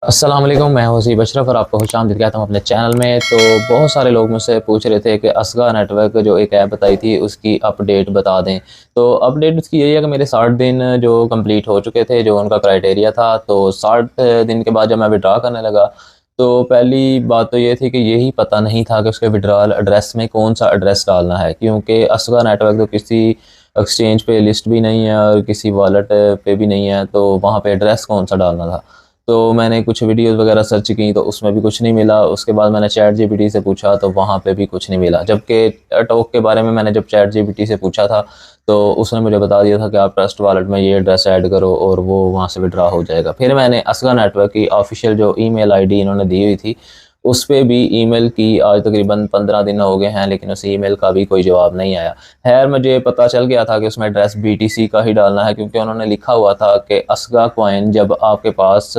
अस्सलाम वालेकुम, मैं हूं हसीब अशरफ और आपको खुशामदीद कहता हूं अपने चैनल में। तो बहुत सारे लोग मुझसे पूछ रहे थे कि असगा नेटवर्क जो एक ऐप बताई थी उसकी अपडेट बता दें। तो अपडेट उसकी यही है कि मेरे 60 दिन जो कंप्लीट हो चुके थे, जो उनका क्राइटेरिया था। तो 60 दिन के बाद जब मैं विड्रा करने लगा तो पहली बात तो ये थी कि यही पता नहीं था कि उसके विड्रॉल एड्रेस में कौन सा एड्रेस डालना है, क्योंकि असगा नेटवर्क तो किसी एक्सचेंज पे लिस्ट भी नहीं है और किसी वॉलेट पे भी नहीं है, तो वहाँ पे एड्रेस कौन सा डालना था। तो मैंने कुछ वीडियोस वगैरह सर्च की तो उसमें भी कुछ नहीं मिला। उसके बाद मैंने चैट जीपीटी से पूछा तो वहाँ पे भी कुछ नहीं मिला। जबकि टॉक के बारे में मैंने जब चैट जीपीटी से पूछा था तो उसने मुझे बता दिया था कि आप ट्रस्ट वॉलेट में ये एड्रेस ऐड करो और वो वहाँ से विड्रा हो जाएगा। फिर मैंने असगा नेटवर्क की ऑफिशियल जो ईमेल आईडी इन्होंने दी हुई थी उस पे भी ईमेल की, आज तकरीबन 15 दिन हो गए हैं लेकिन उस ईमेल का भी कोई जवाब नहीं आया। खैर मुझे पता चल गया था कि उसमें एड्रेस बीटीसी का ही डालना है, क्योंकि उन्होंने लिखा हुआ था कि असगा कॉइन जब आपके पास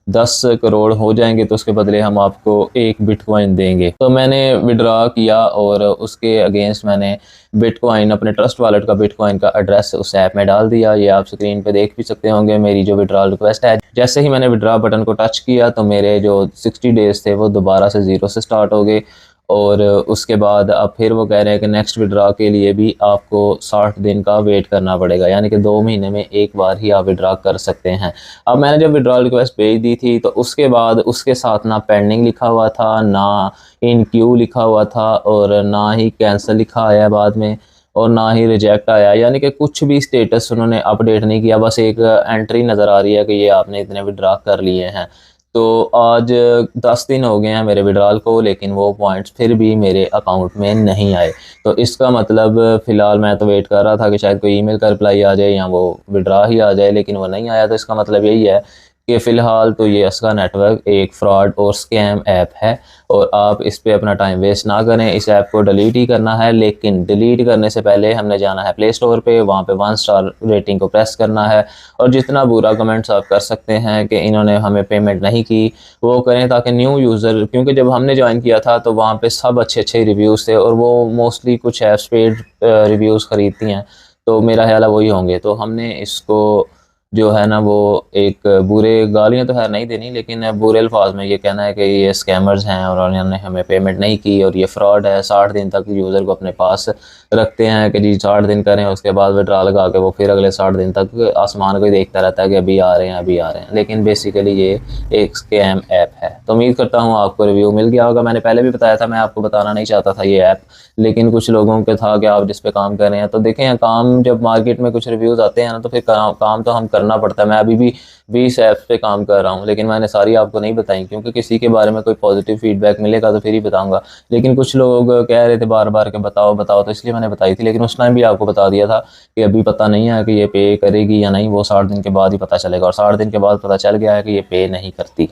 10 करोड़ हो जाएंगे तो उसके बदले हम आपको 1 बिटकॉइन देंगे। तो मैंने विड्रा किया और उसके अगेंस्ट मैंने बिटकॉइन, अपने ट्रस्ट वॉलेट का बिटकॉइन का एड्रेस उस ऐप में डाल दिया। ये आप स्क्रीन पे देख भी सकते होंगे मेरी जो विड्रॉल रिक्वेस्ट है। जैसे ही मैंने विड्रा बटन को टच किया तो मेरे जो 60 डेज थे वो दोबारा से ज़ीरो से स्टार्ट हो गए। और उसके बाद अब फिर वो कह रहे हैं कि नेक्स्ट विड्रा के लिए भी आपको 60 दिन का वेट करना पड़ेगा, यानी कि 2 महीने में एक बार ही आप विड्रा कर सकते हैं। अब मैंने जब विड्रॉल रिक्वेस्ट भेज दी थी तो उसके बाद उसके साथ ना पेंडिंग लिखा हुआ था, ना इन क्यू लिखा हुआ था और ना ही कैंसिल लिखा आया बाद में, और ना ही रिजेक्ट आया। यानी कि कुछ भी स्टेटस उन्होंने अपडेट नहीं किया, बस एक एंट्री नज़र आ रही है कि ये आपने इतने विड्रा कर लिए हैं। तो आज 10 दिन हो गए हैं मेरे विड्रॉल को, लेकिन वो पॉइंट्स फिर भी मेरे अकाउंट में नहीं आए। तो इसका मतलब फ़िलहाल मैं तो वेट कर रहा था कि शायद कोई ईमेल का रिप्लाई आ जाए या वो विड्रा ही आ जाए, लेकिन वो नहीं आया। तो इसका मतलब यही है कि फ़िलहाल तो ये असगा नेटवर्क एक फ्रॉड और स्कैम ऐप है और आप इस पे अपना टाइम वेस्ट ना करें। इस ऐप को डिलीट ही करना है, लेकिन डिलीट करने से पहले हमने जाना है प्ले स्टोर पे, वहाँ पे 1 स्टार रेटिंग को प्रेस करना है और जितना बुरा कमेंट्स आप कर सकते हैं कि इन्होंने हमें पेमेंट नहीं की वो करें, ताकि न्यू यूज़र, क्योंकि जब हमने ज्वाइन किया था तो वहाँ पे सब अच्छे अच्छे रिव्यूज़ थे और वो मोस्टली कुछ ऐप्स पेड रिव्यूज़ ख़रीदती हैं, तो मेरा ख्याल है वही होंगे। तो हमने इसको जो है ना वो एक बुरे, गालियाँ तो खैर नहीं देनी, लेकिन बुरे अल्फाज में ये कहना है कि ये स्कैमर्स हैं और उन्होंने हमें पेमेंट नहीं की और ये फ्रॉड है। 60 दिन तक यूज़र को अपने पास रखते हैं कि जी 60 दिन करें, उसके बाद विड्रा लगा के वो फिर अगले 60 दिन तक आसमान को ही देखता रहता है कि अभी आ रहे हैं अभी आ रहे हैं। लेकिन बेसिकली ये एक स्कैम ऐप है। तो उम्मीद करता हूँ आपको रिव्यू मिल गया होगा। मैंने पहले भी बताया था, मैं आपको बताना नहीं चाहता था ये ऐप, लेकिन कुछ लोगों के था कि आप जिस पे काम कर रहे हैं। तो देखें, काम जब मार्केट में कुछ रिव्यूज़ आते हैं ना तो फिर काम तो हम करना पड़ता है। मैं अभी भी 20 ऐप्स पे काम कर रहा हूँ, लेकिन मैंने सारी आपको नहीं बताई, क्योंकि किसी के बारे में कोई पॉजिटिव फीडबैक मिलेगा तो फिर ही बताऊंगा। लेकिन कुछ लोग कह रहे थे बार बार के बताओ बताओ, तो इसलिए मैंने बताई थी। लेकिन उस टाइम भी आपको बता दिया था कि अभी पता नहीं है कि ये पे करेगी या नहीं, वो 60 दिन के बाद ही पता चलेगा। और 60 दिन के बाद पता चल गया है कि ये पे नहीं करती।